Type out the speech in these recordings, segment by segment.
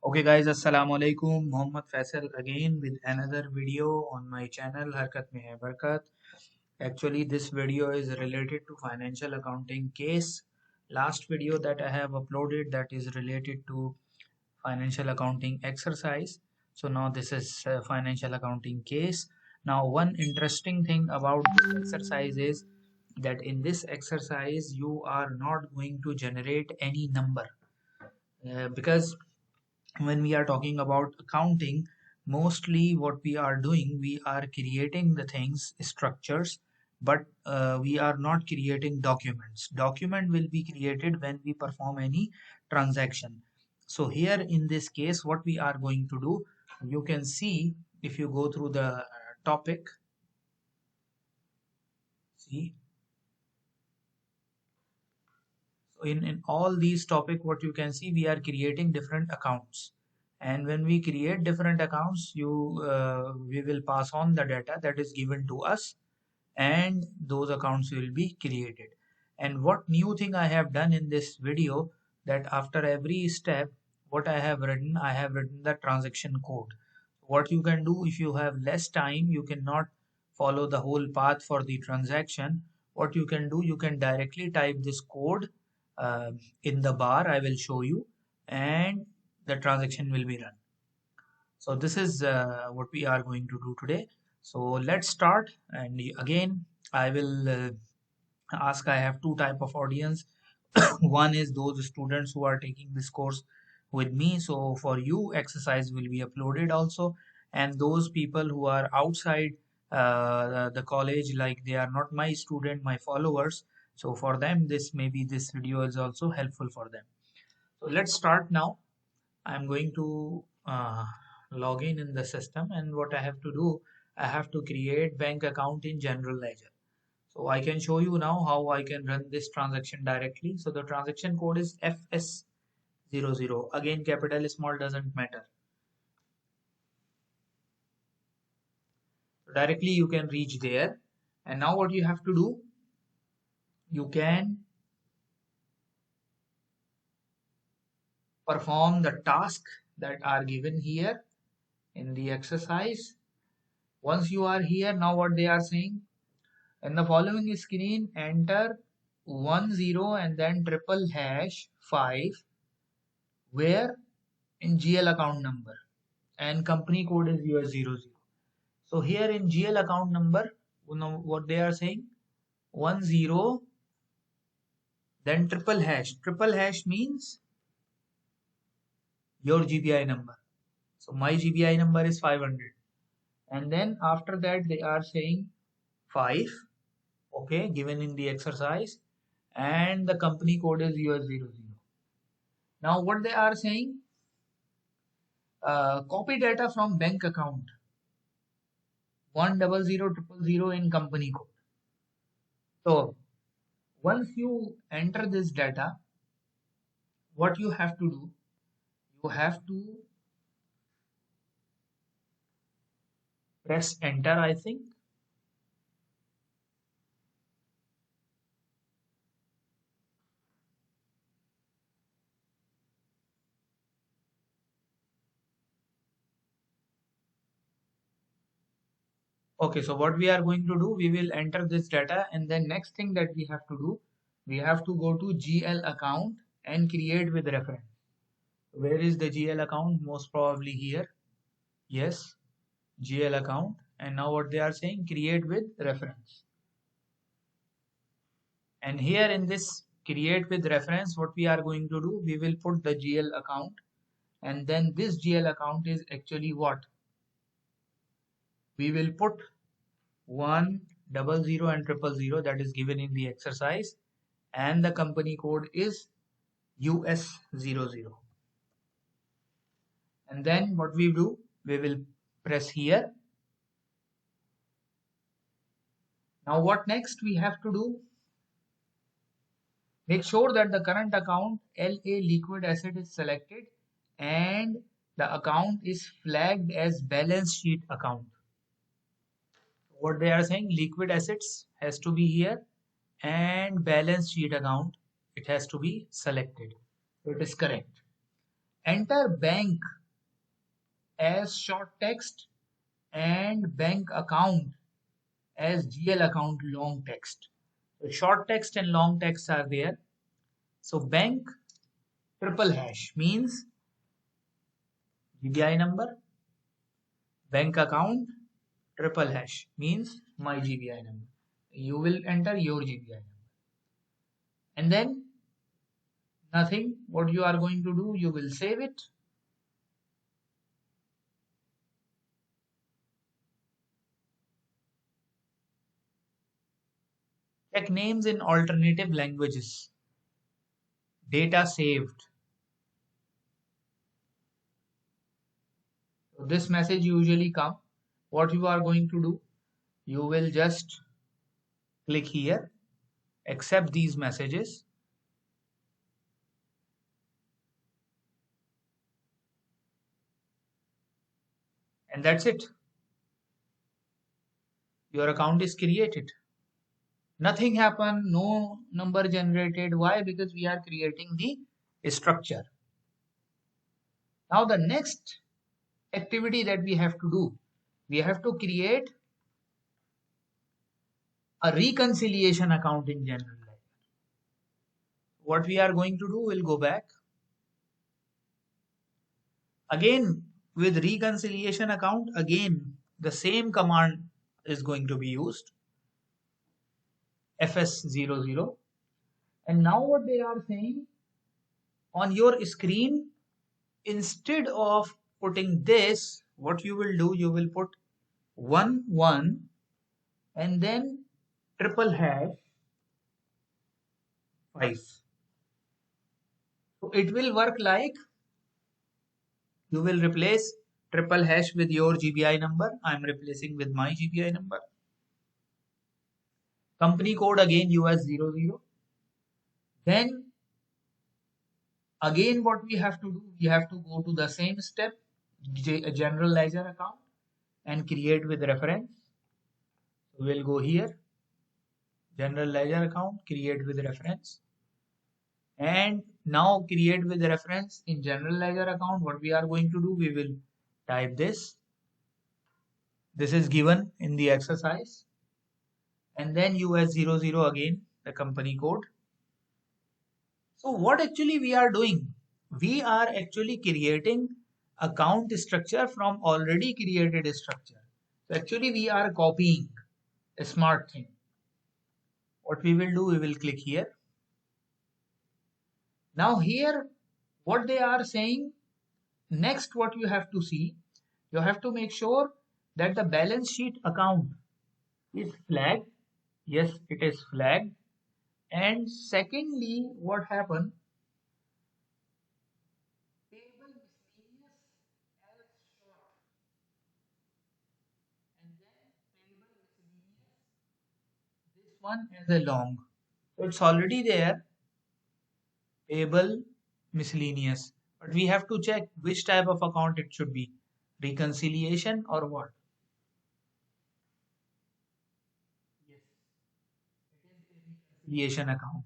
Okay guys, Assalamu alaikum. Mohammad Faisal again with another video on my channel Harkat Mein Hai Barakat. Actually, this video is related to financial accounting case. Last video that I have uploaded that is related to financial accounting exercise. So now this is financial accounting case. Now one interesting thing about this exercise is that in this exercise you are not going to generate any number because when we are talking about accounting, mostly what we are doing, we are creating the things structures, but we are not creating documents. Document will be created when we perform any transaction. So here in this case, what we are going to do, you can see if you go through the topic. See, so in all these topic, what you can see, we are creating different accounts. And when we create different accounts, we will pass on the data that is given to us, and those accounts will be created. And what new thing I have done in this video, that after every step, what I have written the transaction code. What you can do, if you have less time, you cannot follow the whole path for the transaction. What you can do, you can directly type this code uh, in the bar. I will show you, and the transaction will be run. So this is what we are going to do today. So let's start. And again, I will ask, I have two type of audience. One is those students who are taking this course with me, so for you exercise will be uploaded also. And those people who are outside the college, like they are not my student, my followers, so for them this video is also helpful for them. So let's start now. I'm going to log in the system, and what I have to do, I have to create bank account in general ledger. So I can show you now how I can run this transaction directly. So the transaction code is FS00. Again, capital small doesn't matter. So directly you can reach there. And now what you have to do, you can perform the task that are given here in the exercise. Once you are here, now what they are saying, in the following screen, enter 10 and then triple hash 5, where in GL account number, and company code is US00. So here in GL account number, you know what they are saying, 10, then triple hash. Triple hash means your GBI number. So my GBI number is 500. And then after that they are saying 5, okay, given in the exercise, and the company code is US00. Now what they are saying, copy data from bank account 1000000 in company code. So once you enter this data, what you have to do, you have to press enter, I think. Okay, so what we are going to do, we will enter this data, and then next thing that we have to do, we have to go to GL account and create with reference. Where is the GL account? Most probably here. Yes, GL account. And now what they are saying, create with reference. And here in this create with reference, what we are going to do, we will put the GL account, and then this GL account is actually what? We will put 100 and 000 that is given in the exercise, and the company code is US00. And then what we do, we will press here. Now what next we have to do, make sure that the current account LA liquid asset is selected and the account is flagged as balance sheet account. What they are saying, liquid assets has to be here, and balance sheet account, it has to be selected. So it is correct. enter bank as short text and bank account as GL account long text. So short text and long text are there. So bank triple hash means GBI number, bank account triple hash means my GBI number. You will enter your GBI number. And then nothing, what you are going to do, you will save it. Check names in alternative languages. Data saved. So this message usually come. What you are going to do, you will just click here, accept these messages. And that's it. Your account is created. Nothing happened, no number generated. Why? Because we are creating the structure. Now the next activity that we have to do, we have to create a reconciliation account in general. What we are going to do, we'll go back. Again, with reconciliation account, again, the same command is going to be used. fs00. And now what they are saying, on your screen, instead of putting this, what you will do, you will put 1 1 and then triple hash 5. So it will work like you will replace triple hash with your GBI number. I am replacing with my GBI number. Company code again US00. Then again what we have to do, we have to go to the same step, general ledger account, and create with reference. So we'll go here, general ledger account, create with reference. And now create with reference in general ledger account. What we are going to do, we will type this. This is given in the exercise. And then US00 again, the company code. So what actually we are doing? We are actually creating account structure from already created structure. So actually we are copying a smart thing. What we will do, we will click here. Now here, what they are saying, next what you have to see, you have to make sure that the balance sheet account is flagged. Yes, it is flagged. And secondly, what happened? Table miscellaneous as short, and then table miscellaneous, this one as a long. So it's already there, payable miscellaneous. But we have to check which type of account it should be. Reconciliation or what? Yes, it is a reconciliation account.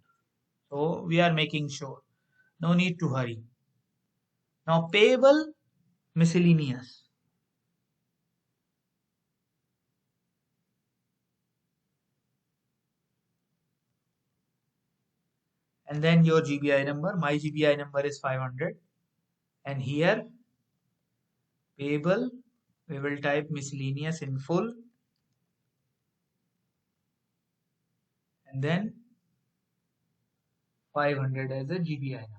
So we are making sure. No need to hurry. Now payable miscellaneous. And then your GBI number. My GBI number is 500. And here payable, we will type miscellaneous in full. And then 500 as a GBI number.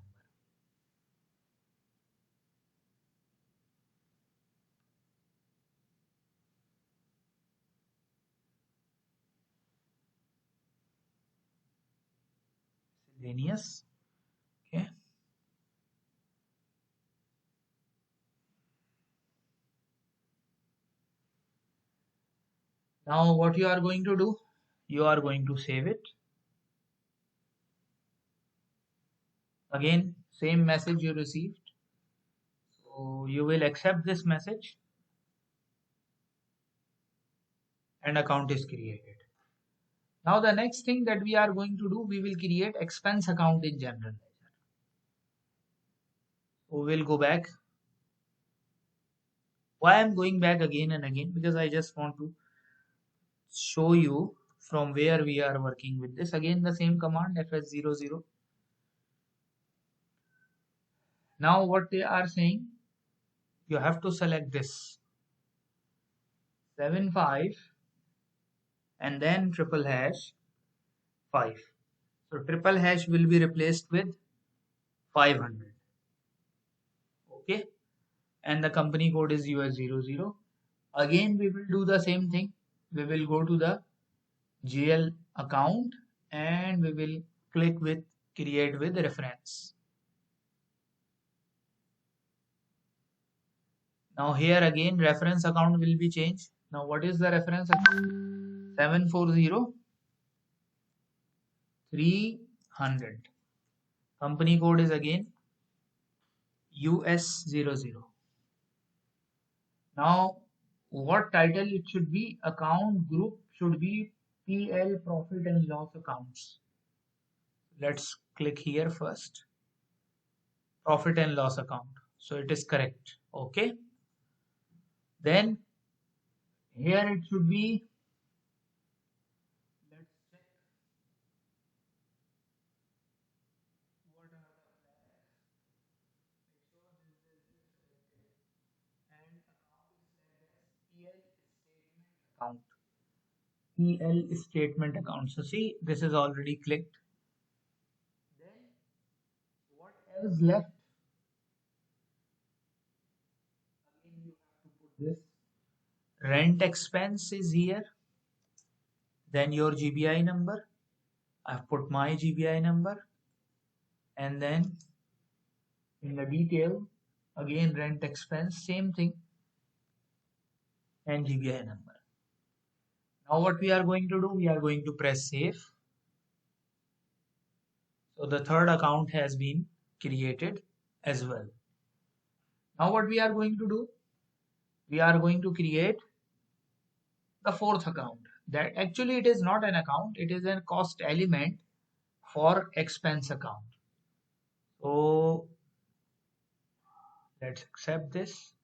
Miscellaneous. Okay. Now what you are going to do? You are going to save it. Again, same message you received. So you will accept this message and account is created. Now the next thing that we are going to do, we will create expense account in general ledger. We will go back. Why I'm going back again and again? Because I just want to show you from where we are working with this. Again, the same command fs00. Now what they are saying, you have to select this 75 and then triple hash 5. So triple hash will be replaced with 500. Okay. And the company code is US00. Again, we will do the same thing. We will go to the GL account and we will click with create with reference. Now here again reference account will be changed. Now what is the reference account? 740 300. Company code is again US00. Now what title it should be? Account group should be PL profit and loss accounts. Let's click here first. Profit and loss account. So it is correct. Okay. Then here it should be, let's check what are the flags. Make sure this is selected and account is flagged as PL statement account. So see, this is already clicked. Then what else left? Again, you have to put this. Rent expense is here. Then your GBI number. I've put my GBI number. And then in the detail, again rent expense, same thing. And GBI number. Now what we are going to do, we are going to press save. So the third account has been created as well. Now what we are going to do, we are going to create the fourth account. That actually it is not an account, it is a cost element for expense account. So let's accept this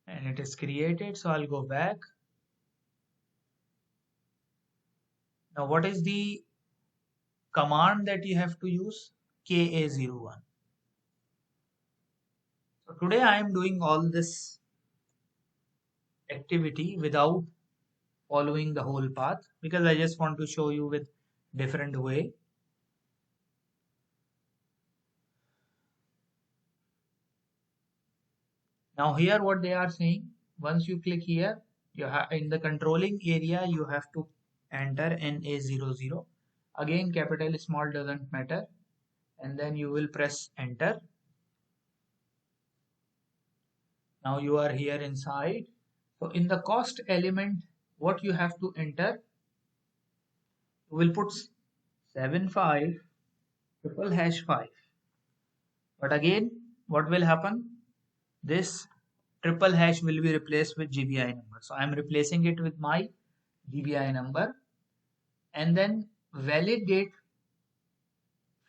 and it is created. So I'll go back. Now what is the command that you have to use? KA01. So today I am doing all this activity without following the whole path because I just want to show you with different way. Now here what they are saying, once you click here, you have in the controlling area you have to enter NA00. Again capital small doesn't matter, and then you will press enter. Now you are here inside. So in the cost element, what you have to enter, you will put 75 triple hash 5. But again, what will happen? This triple hash will be replaced with GBI number. So I am replacing it with my GBI number and then validate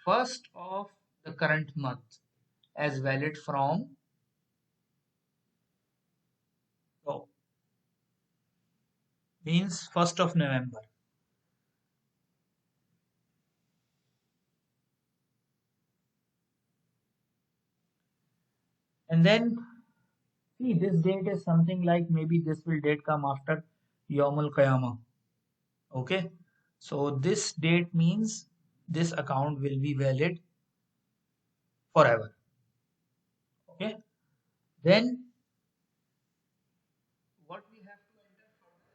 first of the current month as valid from means 1st of November. And then see this date is something like maybe this will date come after Yawmul Qiyamah. Okay. So this date means this account will be valid forever. Okay. Then what we have to enter further,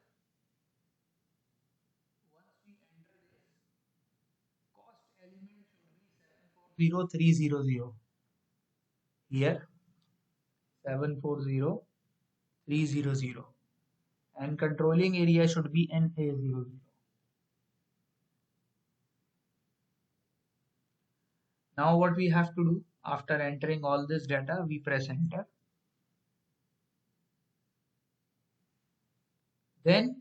once we enter this, cost element should be 740300 here 740300 and controlling area should be NA00. Now what we have to do, after entering all this data, we press enter. Then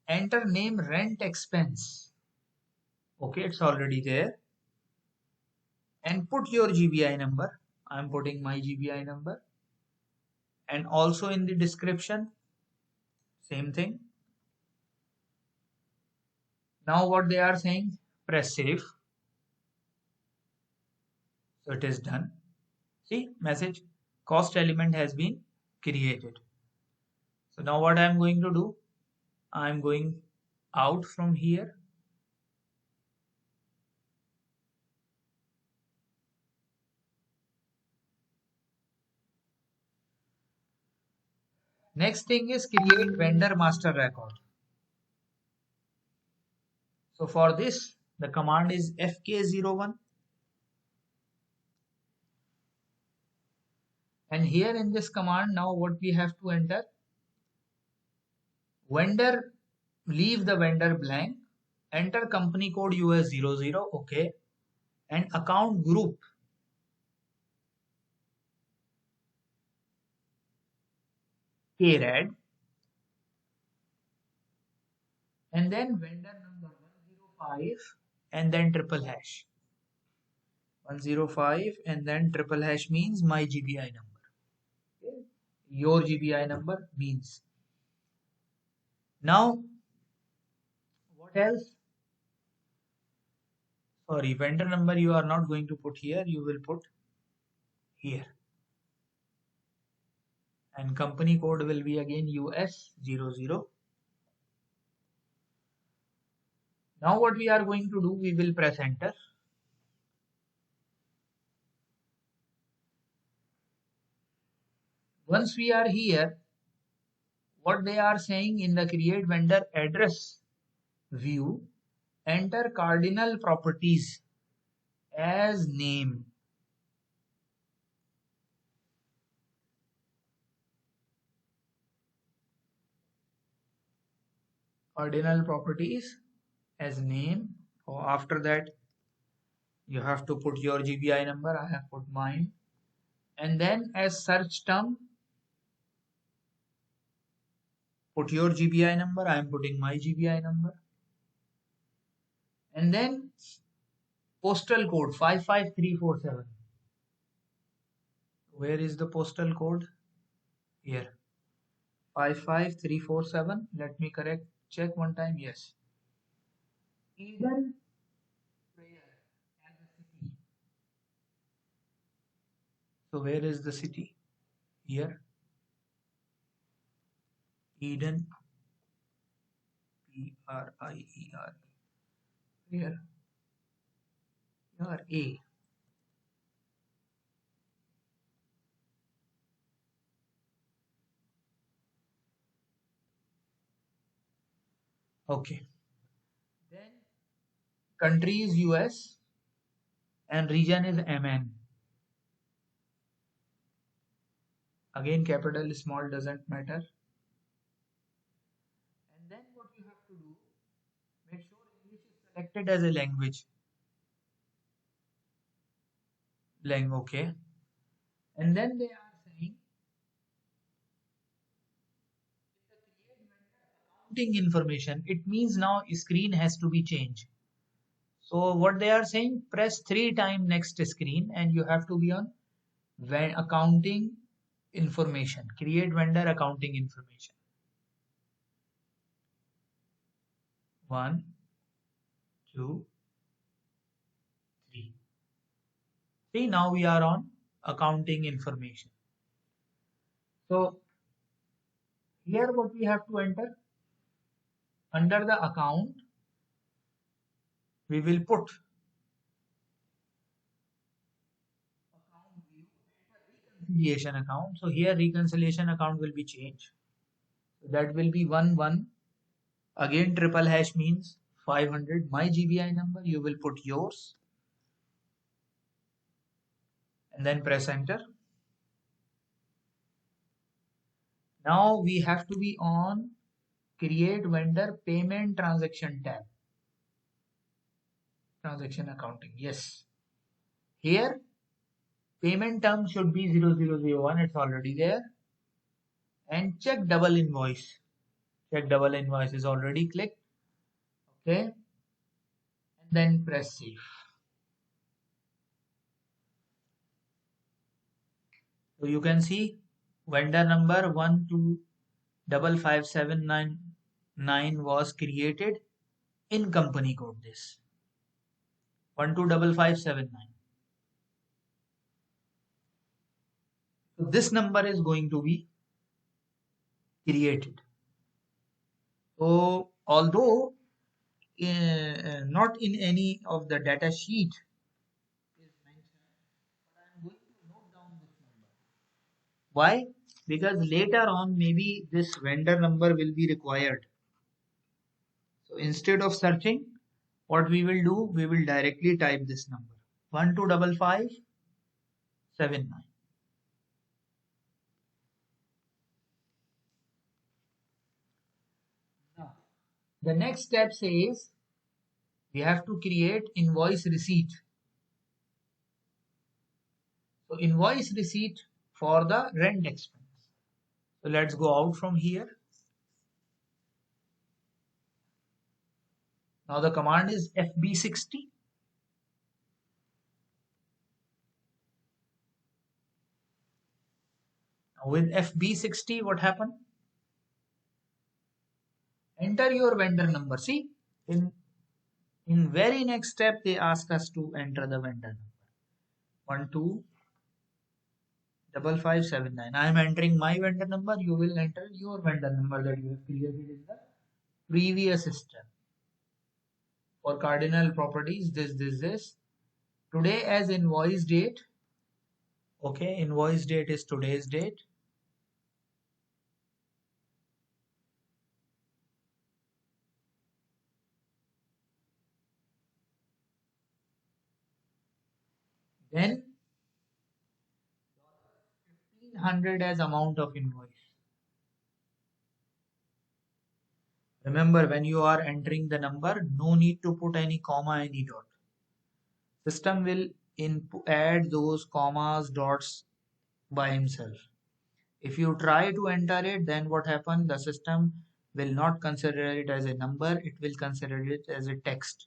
enter name rent expense. Okay, it's already there. And put your GBI number. I'm putting my GBI number, and also in the description, same thing. Now what they are saying, press save. So it is done. See, message, cost element has been created. So now what I'm going to do, I'm going out from here. Next thing is create vendor master record. So for this, the command is fk01. And here in this command, now what we have to enter, vendor, leave the vendor blank, enter company code US00, okay, and account group. KRAD, and then vendor number 105 and then triple hash. 105 and then triple hash means my GBI number. Okay. Your GBI number means. Now, what else? Sorry, vendor number you are not going to put here, you will put here. And company code will be again US00. Now what we are going to do, we will press enter. Once we are here, what they are saying in the create vendor address view, enter cardinal properties as name. Cardinal properties as name. Or after that, you have to put your GBI number. I have put mine. And then as search term, put your GBI number. I am putting my GBI number. And then postal code 55347. Where is the postal code? Here. 55347. Let me correct. Check one time. Yes. Eden Prayer as a city. So where is the city? Here. Eden. P-R-I-E-R. Here. Here. A. Okay. Then country is US and region is MN. Again, capital small doesn't matter. And then what you have to do, make sure English is selected as a language. Okay. And then they are saying accounting information. It means now screen has to be changed. So what they are saying, press 3 times next screen and you have to be on accounting information. Create vendor accounting information. 1, 2, 3. See, now we are on accounting information. So here what we have to enter, under the account, we will put account view, reconciliation account. So here reconciliation account will be changed. So that will be 11. Again triple hash means 500. My GBI number, you will put yours. And then press enter. Now we have to be on create vendor payment transaction tab. Transaction accounting. Yes. Here payment term should be 0001. It's already there. And check double invoice. Check double invoice is already clicked. Okay. And then press save. So you can see vendor number 1255799 was created in company code this 125579. So this number is going to be created. So although not in any of the data sheet is mentioned, but I am going to note down this number. Why? Because later on maybe this vendor number will be required. So instead of searching, what we will do, we will directly type this number 125579. Now, the next step says we have to create invoice receipt. So invoice receipt for the rent expense. So let's go out from here. Now the command is FB60. Now with FB60, what happened? Enter your vendor number. See, in very next step, they ask us to enter the vendor number. 125579. I am entering my vendor number. You will enter your vendor number that you have created in the previous step. For cardinal properties, this. Today as invoice date. Okay, invoice date is today's date. Then 1500 as amount of invoice. Remember, when you are entering the number, no need to put any comma, any dot. System will add those commas, dots by himself. If you try to enter it, then what happens? The system will not consider it as a number, it will consider it as a text.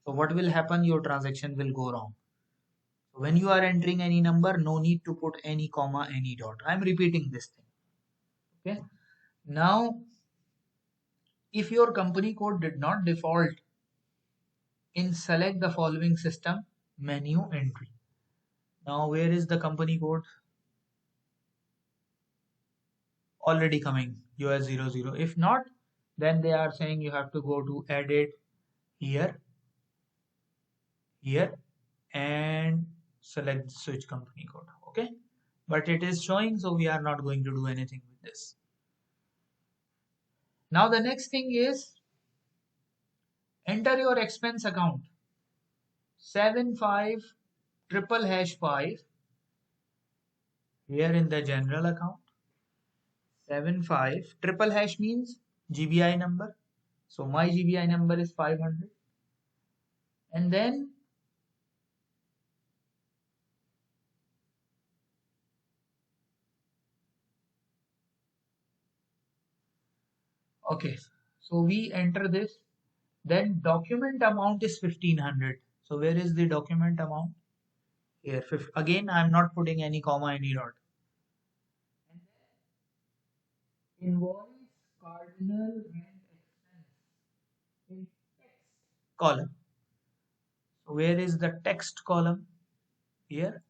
So what will happen? Your transaction will go wrong. So when you are entering any number, no need to put any comma, any dot. I'm repeating this thing. Okay. Now, if your company code did not default in select the following system menu entry. Now, where is the company code? Already coming US00. If not, then they are saying you have to go to edit here, and select switch company code. Okay, but it is showing, so we are not going to do anything with this. Now the next thing is enter your expense account 75 triple hash 5 here in the general account. 75 triple hash means GBI number. So my GBI number is 500. And then okay, so we enter this. Then document amount is 1500. So where is the document amount? Here. Again, I'm not putting any comma, any dot. And then invoice cardinal rent expense in text column. So where is the text column? Here.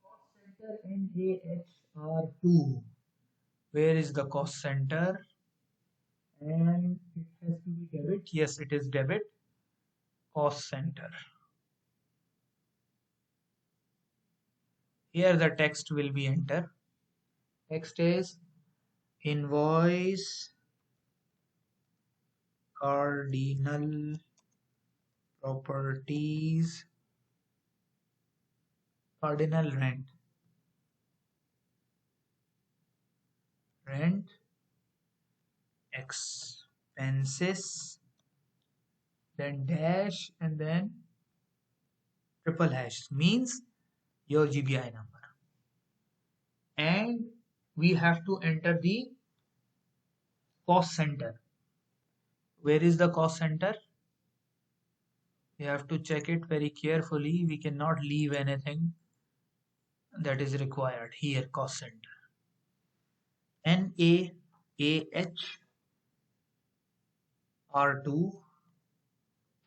Cost center NAHR2. Where is the cost center? And it has to be debit. Yes, it is debit. Cost center. Here the text will be enter. Text is invoice cardinal properties cardinal rent expenses, then dash, and then triple hash means your GBI number, and we have to enter the cost center. Where is the cost center? We have to check it very carefully. We cannot leave anything that is required here. Cost center NaAH R2,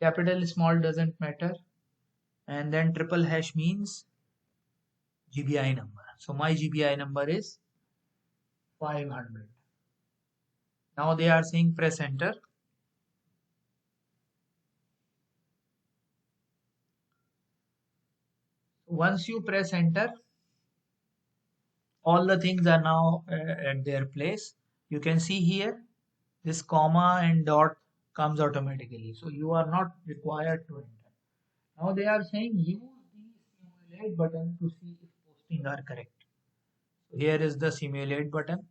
capital small doesn't matter, and then triple hash means GBI number. So my GBI number is 500. Now they are saying press enter. Once you press enter, all the things are now at their place. You can see here this comma and dot comes automatically. So you are not required to enter. Now they are saying use the simulate button to see if posting are correct. So here is the simulate button.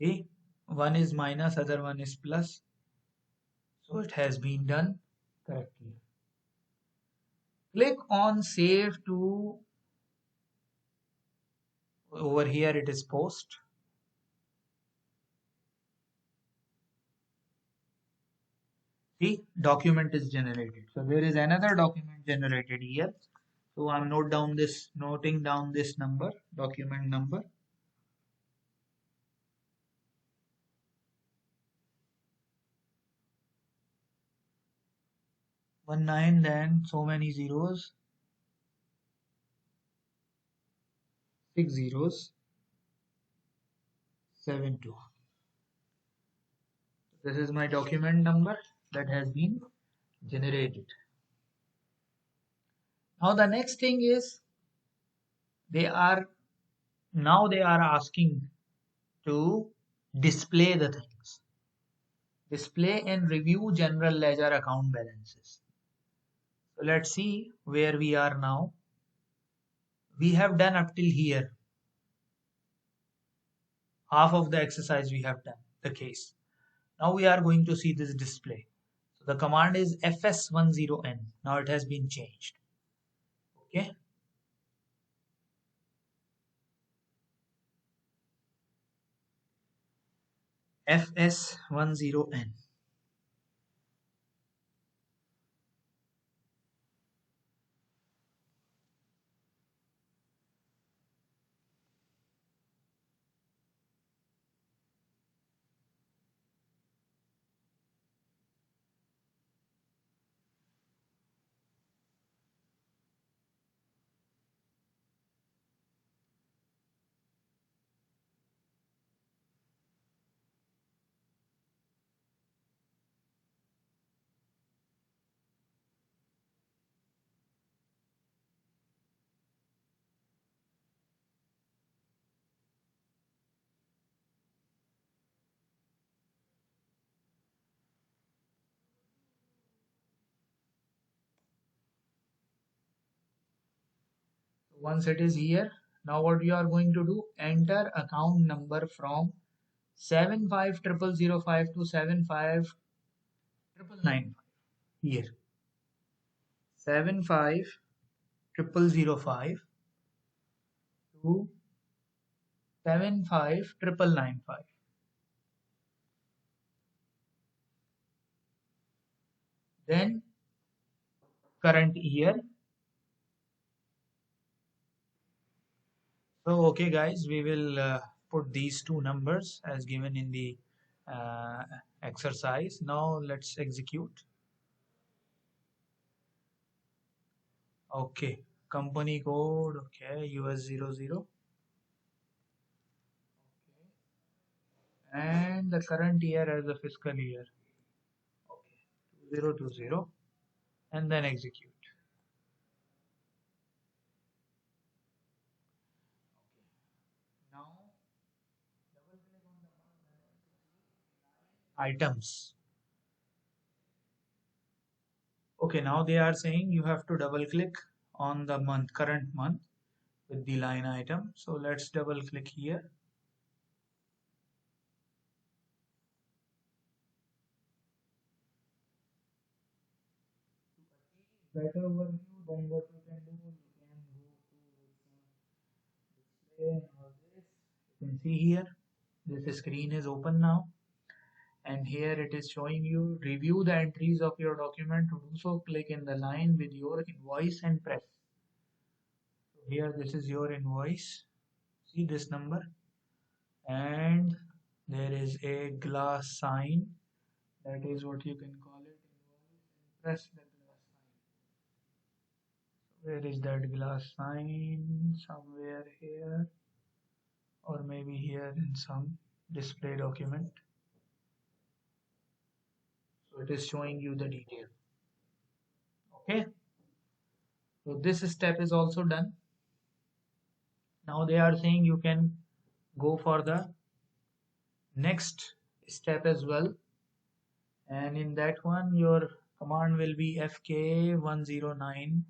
See, one is minus, other one is plus. So it has been done correctly. Click on save to, over here it is post. See, document is generated. So there is another document generated here. So I'm noting down this number, document number. 19, then so many zeros, 6 zeros, 72. This is my document number that has been generated. Now the next thing is they are asking to display the things. Display and review general ledger account balances. So let's see where we are now. We have done up till here. Half of the exercise we have done, the case. Now we are going to see this display. So the command is fs10n. Now it has been changed. Okay. fs10n. Once it is here, now what you are going to do, enter account number from 75005 to 75995 here. 75005 to 75995. Then current year. So okay guys, we will put these two numbers as given in the exercise. Now let's execute. Okay, company code, okay, US00. And the current year as a fiscal year. Okay, 2020, and then execute. Now double click on the items. Okay, now they are saying you have to double click on the month, current month with the line item. So let's double click here. Better overview, then what you can do, you can go to display and all this. You can see here This screen is open now, and here it is showing you review the entries of your document. To do so, click in the line with your invoice and press. So here this is your invoice. See this number, and there is a glass sign. That is what you can call it. Press the glass sign. Where is that glass sign? Somewhere here, or maybe here in some display document. So it is showing you the detail. Okay, so this step is also done. Now they are saying you can go for the next step as well, and in that one your command will be fk10910n.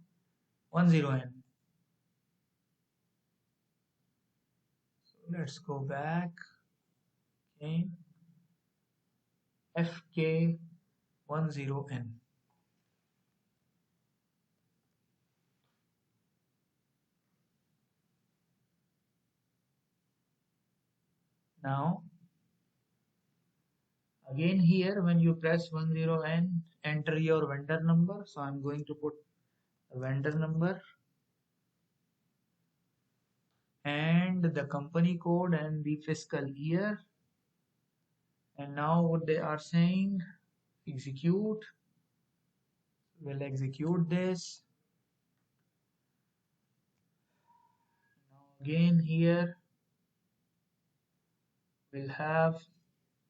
So let's go back. Okay, fk10n. Now again here when you press 10n, enter your vendor number. So I'm going to put the vendor number and the company code and the fiscal year. And now what they are saying, execute. We'll execute this. Now again here we'll have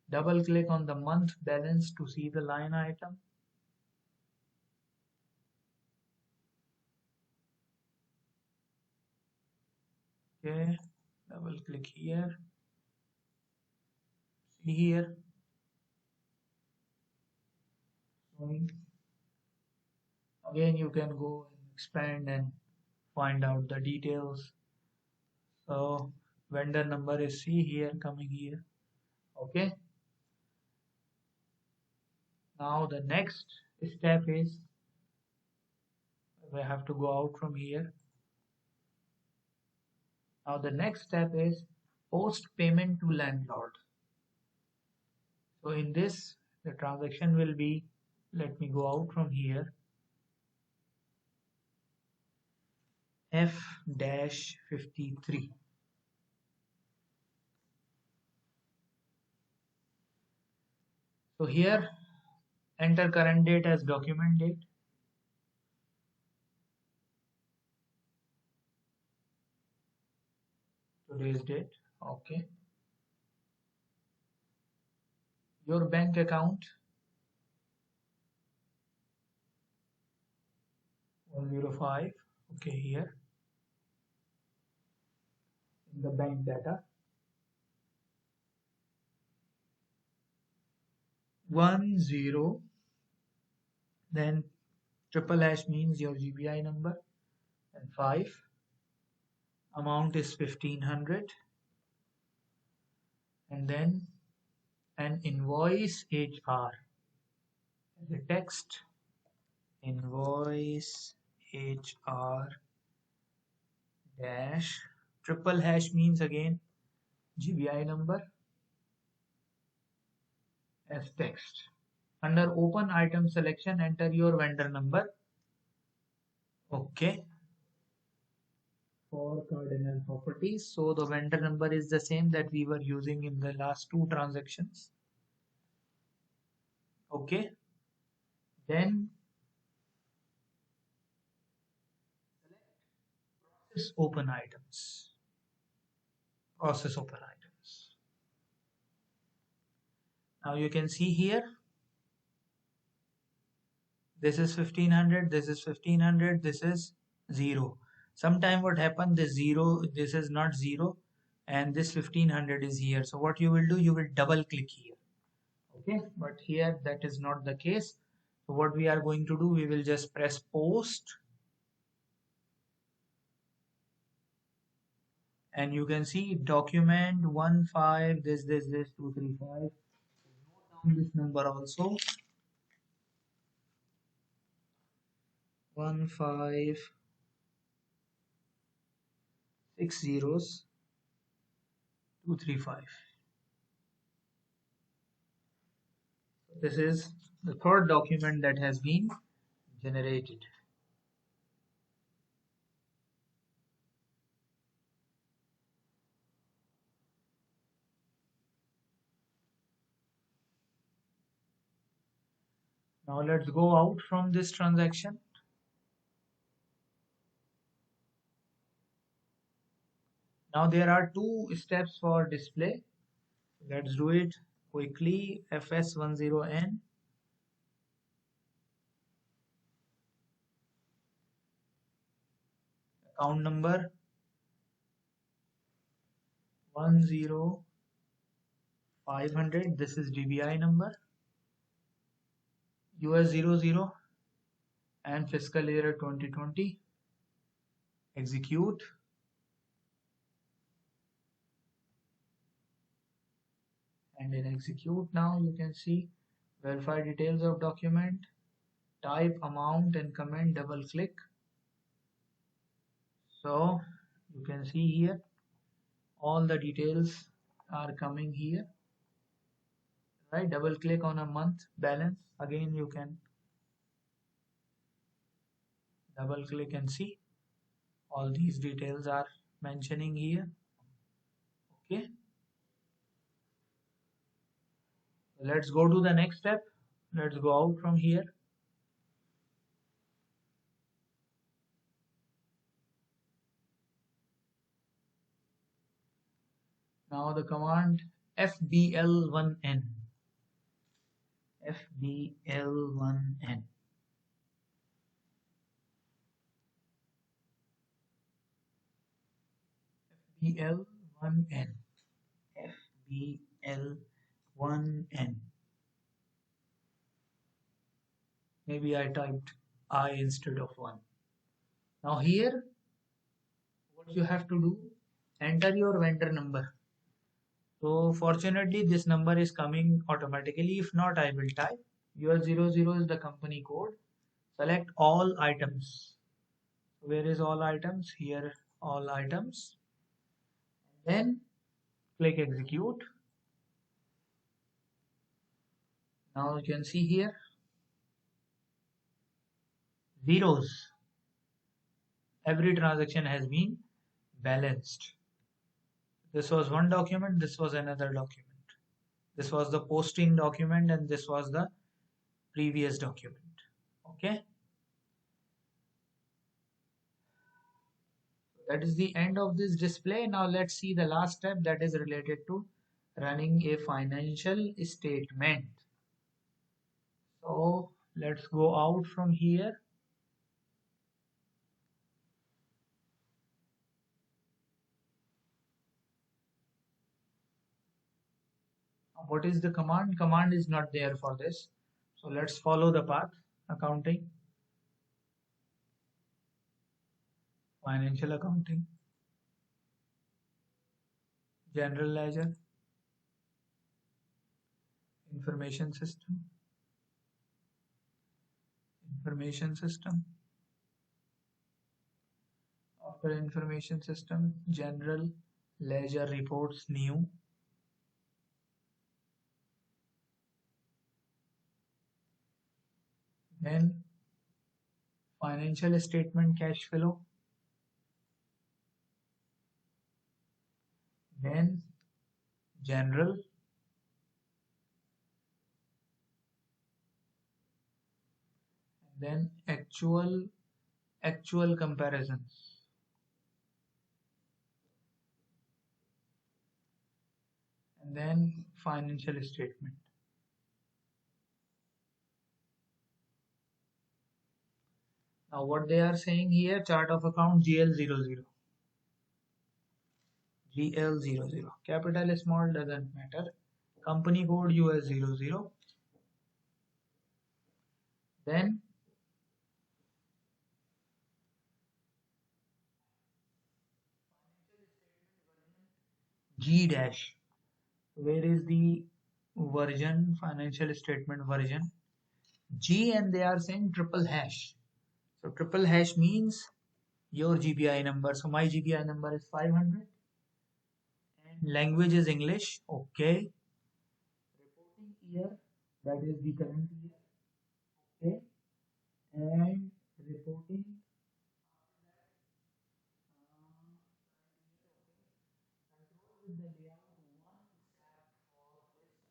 double click on the month balance to see the line item. Okay, double click here. See here. Again you can go and expand and find out the details. So vendor number is C here, coming here. Okay. Now the next step is we have to go out from here. Now the next step is post payment to landlord. So in this the transaction will be, let me go out from here, F-53. So here enter current date as document date. Today's date. Okay. Your bank account 105. Okay, here in the bank data 10, then triple hash means your GBI number, and 5. Amount is 1500, and then an invoice HR. The text invoice HR dash triple hash means again GBI number as text. Under open item selection, enter your vendor number. Okay. For Cardinal Properties, so the vendor number is the same that we were using in the last two transactions. Okay. Then select process open items. Process open items. Now you can see here, this is 1500, this is 1500, this is 0. Sometime what happened, this 0, this is not 0, and this 1500 is here. So what you will do, you will double click here. Okay, but here that is not the case. So what we are going to do, we will just press post, and you can see document 15 this 235. Note down this number also, 15 6 zeros 235. This is the third document that has been generated. Now let's go out from this transaction. Now there are two steps for display. Let's do it quickly. FS10N. Account number 10500. This is DBI number. US00 and fiscal year 2020. Execute. And in execute now you can see verify details of document, type, amount and comment, double click. So you can see here all the details are coming here, right? Double click on a month balance. Again you can double click and see all these details are mentioning here. Okay, let's go to the next step. Let's go out from here. Now the command FBL1N. FBL1N. FBL1N. FBL1N. Maybe I typed I instead of 1. Now here what you have to do, enter your vendor number. So fortunately this number is coming automatically. If not, I will type. Your 00 is the company code. Select all items. Where is all items? Here, all items. Then click execute. Now you can see here zeros. Every transaction has been balanced. This was one document, this was another document. This was the posting document and this was the previous document. Okay. That is the end of this display. Now let's see the last step, that is related to running a financial statement. So let's go out from here. What is the command? Command is not there for this. So let's follow the path. Accounting, financial accounting, general ledger, information system, after information system, general ledger reports new, then financial statement cash flow, then general, then actual comparisons, and then financial statement. Now what they are saying here, chart of account GL00. GL00. Capital small doesn't matter. Company code US00. Then G dash. Where is the version, financial statement version? G, and they are saying triple hash. So triple hash means your GPI number. So my GPI number is 500 and language is English. Okay. Reporting year that is the current year. Okay, and reporting with the layout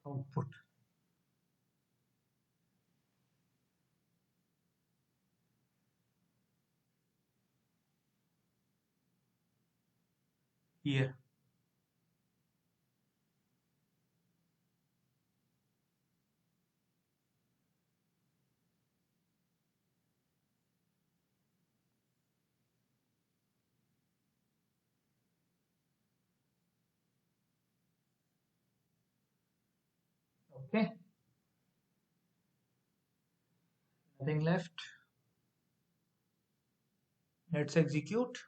one output. Here. Okay, nothing left. Let's execute.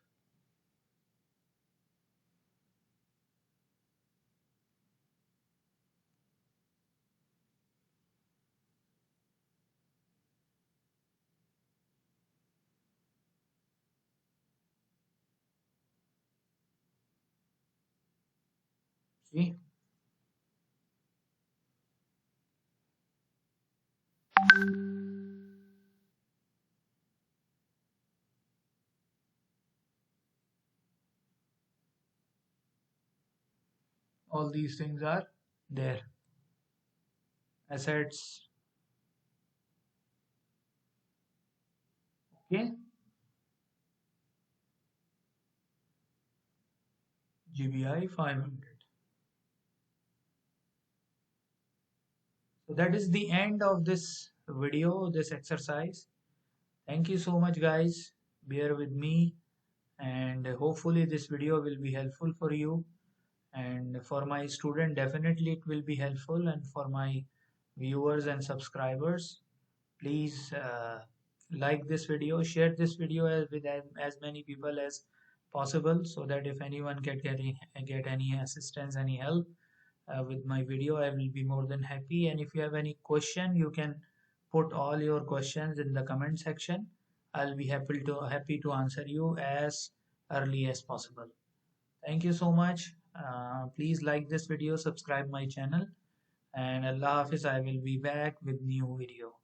See, all these things are there. Assets. Okay, GBI 500. So that is the end of this video, this exercise. Thank you so much, guys. Bear with me, and hopefully this video will be helpful for you. And for my student, definitely it will be helpful. And for my viewers and subscribers, please like this video, share this video with as many people as possible, so that if anyone get any assistance, any help with my video, I will be more than happy. And if you have any question, you can put all your questions in the comment section. I'll be happy to answer you as early as possible. Thank you so much. Please like this video, subscribe my channel, and Allah Hafiz. I will be back with new video.